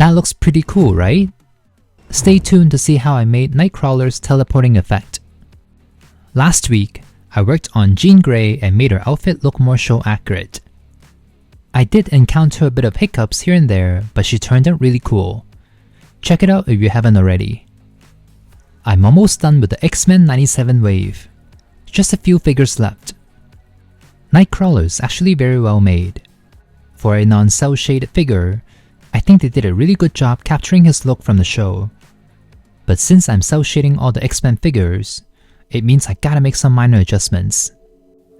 That looks pretty cool, right? Stay tuned to see how I made Nightcrawler's teleporting effect. Last week, I worked on Jean Grey and made her outfit look more show accurate. I did encounter a bit of hiccups here and there, but she turned out really cool. Check it out if you haven't already. I'm almost done with the X-Men 97 wave. Just a few figures left. Nightcrawler is actually very well made. For a non-cel shaded figure, I think they did a really good job capturing his look from the show. But since I'm cel shading all the X-Men figures, it means I gotta make some minor adjustments.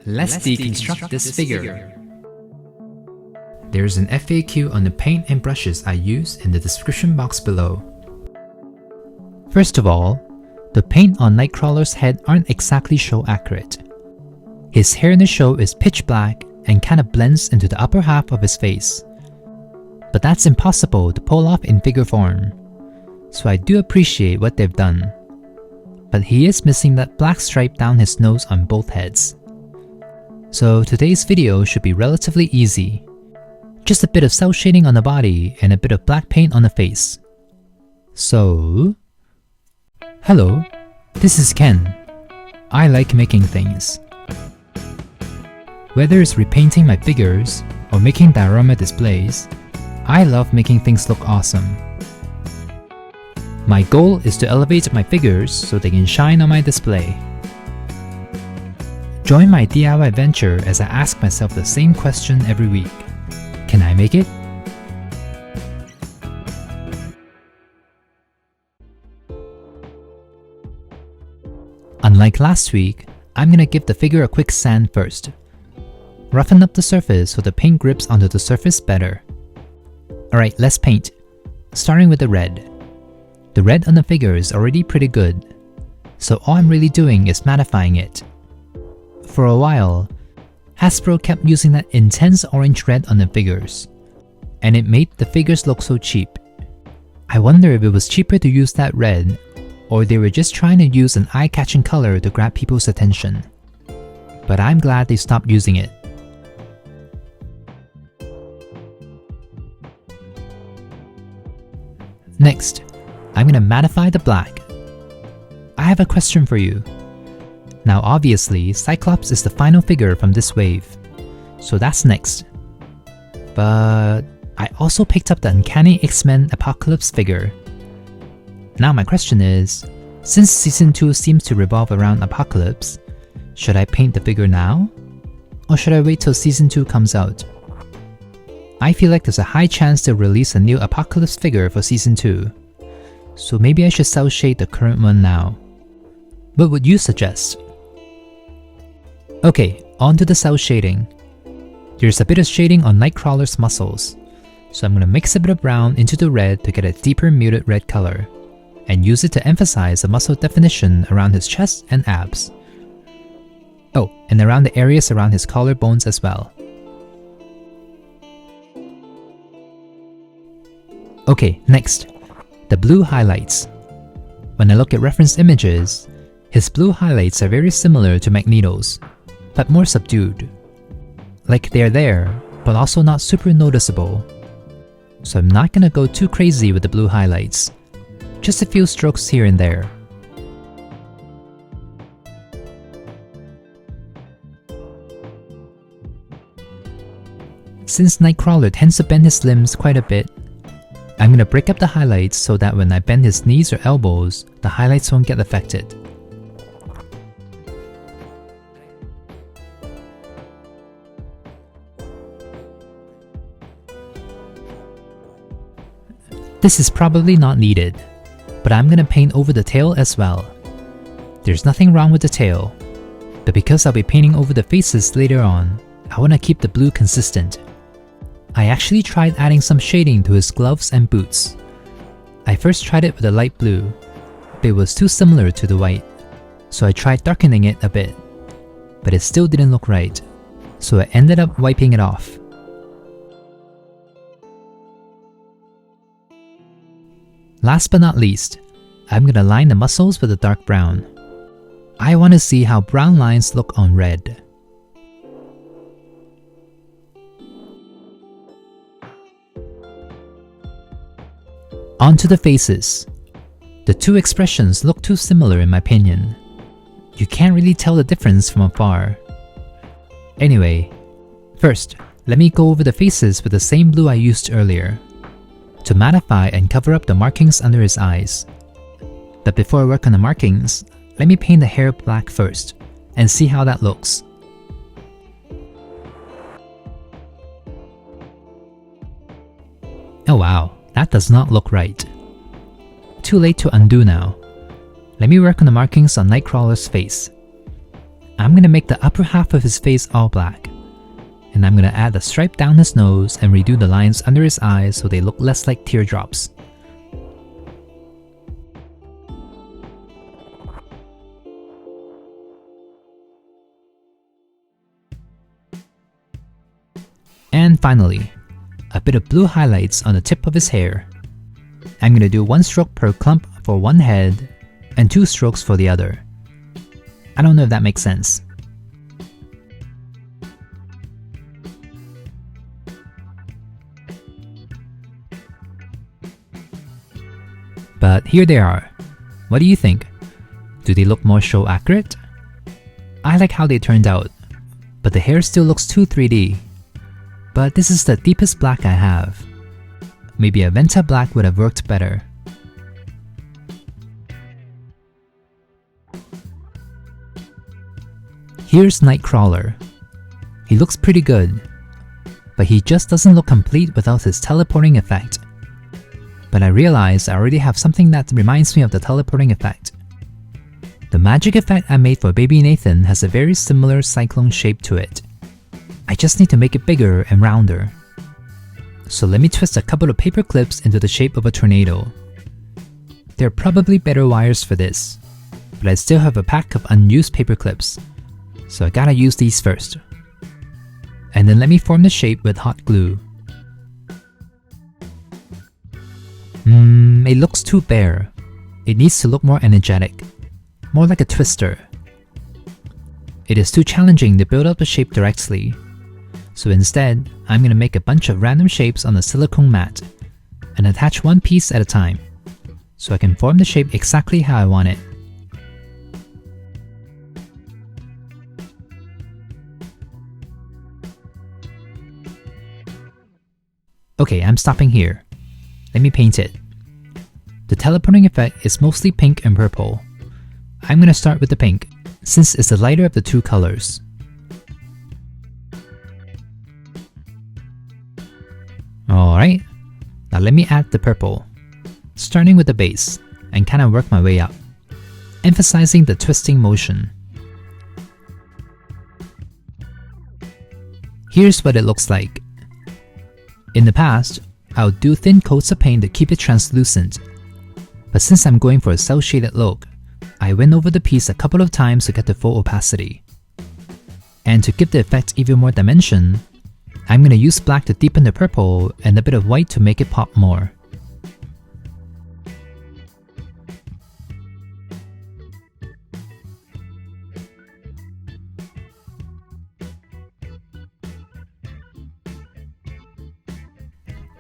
Let's deconstruct this figure. There's an FAQ on the paint and brushes I use in the description box below. First of all, the paint on Nightcrawler's head aren't exactly show accurate. His hair in the show is pitch black and kinda blends into the upper half of his face. But that's impossible to pull off in figure form, so I do appreciate what they've done. But he is missing that black stripe down his nose on both heads. So today's video should be relatively easy. Just a bit of cel shading on the body and a bit of black paint on the face. So... Hello, this is Ken. I like making things. Whether it's repainting my figures or making diorama displays, I love making things look awesome. My goal is to elevate my figures so they can shine on my display. Join my DIY venture as I ask myself the same question every week. Can I make it? Unlike last week, I'm gonna give the figure a quick sand first. Roughen up the surface so the paint grips onto the surface better. Alright, let's paint. Starting with the red. The red on the figure is already pretty good, so all I'm really doing is mattifying it. For a while, Hasbro kept using that intense orange red on the figures, and it made the figures look so cheap. I wonder if it was cheaper to use that red, or they were just trying to use an eye-catching color to grab people's attention. But I'm glad they stopped using it. Next, I'm gonna mattify the black. I have a question for you. Now obviously, Cyclops is the final figure from this wave, so that's next. But I also picked up the Uncanny X-Men Apocalypse figure. Now my question is, since Season 2 seems to revolve around Apocalypse, should I paint the figure now? Or should I wait till Season 2 comes out? I feel like there's a high chance they'll release a new Apocalypse figure for Season 2, so maybe I should cel shade the current one now. What would you suggest? Okay, on to the cel shading. There's a bit of shading on Nightcrawler's muscles, so I'm gonna mix a bit of brown into the red to get a deeper muted red color, and use it to emphasize the muscle definition around his chest and abs. Oh, and around the areas around his collarbones as well. Okay, next, the blue highlights. When I look at reference images, his blue highlights are very similar to Magneto's, but more subdued. Like they're there, but also not super noticeable. So I'm not gonna go too crazy with the blue highlights. Just a few strokes here and there. Since Nightcrawler tends to bend his limbs quite a bit, I'm gonna break up the highlights so that when I bend his knees or elbows, the highlights won't get affected. This is probably not needed, but I'm gonna paint over the tail as well. There's nothing wrong with the tail, but because I'll be painting over the faces later on, I wanna keep the blue consistent. I actually tried adding some shading to his gloves and boots. I first tried it with a light blue, but it was too similar to the white, so I tried darkening it a bit, but it still didn't look right, so I ended up wiping it off. Last but not least, I'm gonna line the muscles with a dark brown. I want to see how brown lines look on red. On to the faces. The two expressions look too similar in my opinion. You can't really tell the difference from afar. Anyway, first, let me go over the faces with the same blue I used earlier to mattify and cover up the markings under his eyes. But before I work on the markings, let me paint the hair black first and see how that looks. Oh wow, that does not look right. Too late to undo now. Let me work on the markings on Nightcrawler's face. I'm gonna make the upper half of his face all black, and I'm gonna add a stripe down his nose and redo the lines under his eyes so they look less like teardrops. And finally, a bit of blue highlights on the tip of his hair. I'm gonna do 1 stroke per clump for one head and 2 strokes for the other. I don't know if that makes sense. But here they are. What do you think? Do they look more show accurate? I like how they turned out, but the hair still looks too 3D. But this is the deepest black I have. Maybe a Venta black would have worked better. Here's Nightcrawler. He looks pretty good, but he just doesn't look complete without his teleporting effect. But I realize I already have something that reminds me of the teleporting effect. The magic effect I made for Baby Nathan has a very similar cyclone shape to it. I just need to make it bigger and rounder. So let me twist a couple of paper clips into the shape of a tornado. There are probably better wires for this, but I still have a pack of unused paper clips, so I gotta use these first. And then let me form the shape with hot glue. It looks too bare. It needs to look more energetic, more like a twister. It is too challenging to build up the shape directly. So instead, I'm gonna make a bunch of random shapes on a silicone mat and attach one piece at a time, so I can form the shape exactly how I want it. Okay, I'm stopping here. Let me paint it. The teleporting effect is mostly pink and purple. I'm gonna start with the pink, since it's the lighter of the two colors. Alright, now let me add the purple, starting with the base, and kinda work my way up, emphasizing the twisting motion. Here's what it looks like. In the past, I would do thin coats of paint to keep it translucent, but since I'm going for a cel-shaded look, I went over the piece a couple of times to get the full opacity. And to give the effect even more dimension, I'm gonna use black to deepen the purple and a bit of white to make it pop more.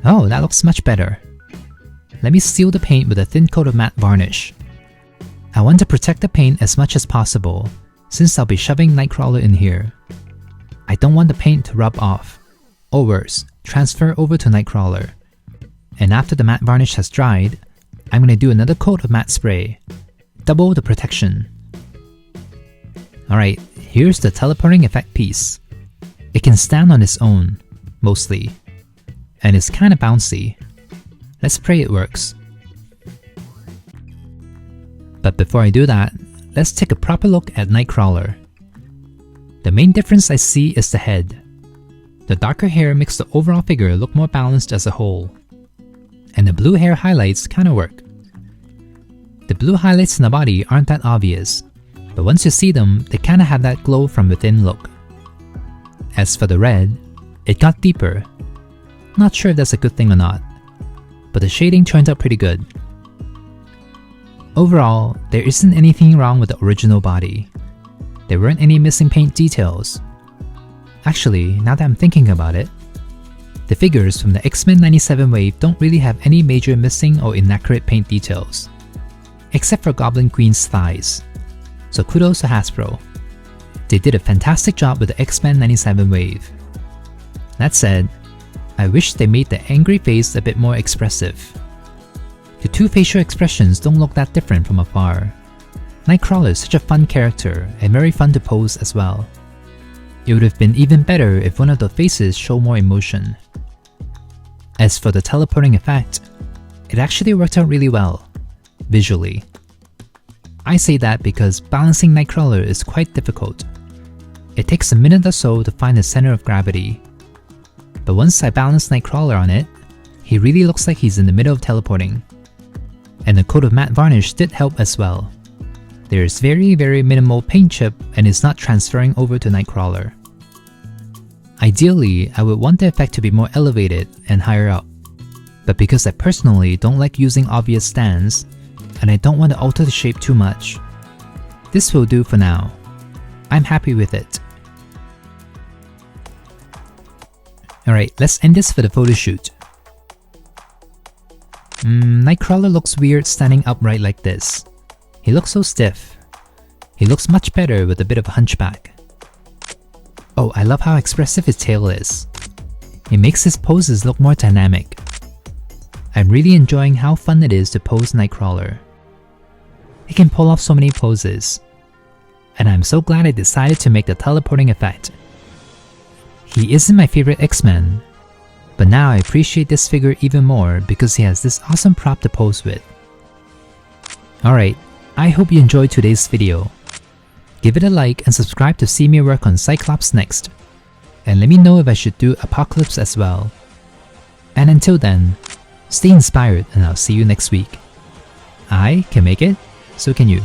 Oh, that looks much better. Let me seal the paint with a thin coat of matte varnish. I want to protect the paint as much as possible, since I'll be shoving Nightcrawler in here. I don't want the paint to rub off, or worse, transfer over to Nightcrawler. And after the matte varnish has dried, I'm gonna do another coat of matte spray. Double the protection. Alright, here's the teleporting effect piece. It can stand on its own, mostly, and it's kinda bouncy. Let's pray it works. But before I do that, let's take a proper look at Nightcrawler. The main difference I see is the head. The darker hair makes the overall figure look more balanced as a whole. And the blue hair highlights kinda work. The blue highlights in the body aren't that obvious, but once you see them, they kinda have that glow from within look. As for the red, it got deeper. Not sure if that's a good thing or not, but the shading turned out pretty good. Overall, there isn't anything wrong with the original body. There weren't any missing paint details. Actually, now that I'm thinking about it, The figures from the X-Men 97 wave don't really have any major missing or inaccurate paint details, except for Goblin Queen's thighs, so kudos to Hasbro. They did a fantastic job with the X-Men 97 wave. That said, I wish they made the angry face a bit more expressive. The two facial expressions don't look that different from afar. Nightcrawler is such a fun character and very fun to pose as well. It would have been even better if one of the faces showed more emotion. As for the teleporting effect, it actually worked out really well, visually. I say that because balancing Nightcrawler is quite difficult. It takes a minute or so to find the center of gravity. But once I balance Nightcrawler on it, he really looks like he's in the middle of teleporting. And the coat of matte varnish did help as well. There is very minimal paint chip and it's not transferring over to Nightcrawler. Ideally, I would want the effect to be more elevated and higher up. But because I personally don't like using obvious stands, and I don't want to alter the shape too much, this will do for now. I'm happy with it. Alright, let's end this for the photo shoot. Nightcrawler looks weird standing upright like this. He looks so stiff. He looks much better with a bit of a hunchback. Oh, I love how expressive his tail is. It makes his poses look more dynamic. I'm really enjoying how fun it is to pose Nightcrawler. He can pull off so many poses. And I'm so glad I decided to make the teleporting effect. He isn't my favorite X-Men, but now I appreciate this figure even more because he has this awesome prop to pose with. Alright, I hope you enjoyed today's video. Give it a like and subscribe to see me work on Cyclops next. And let me know if I should do Apocalypse as well. And until then, stay inspired and I'll see you next week. I can make it, so can you.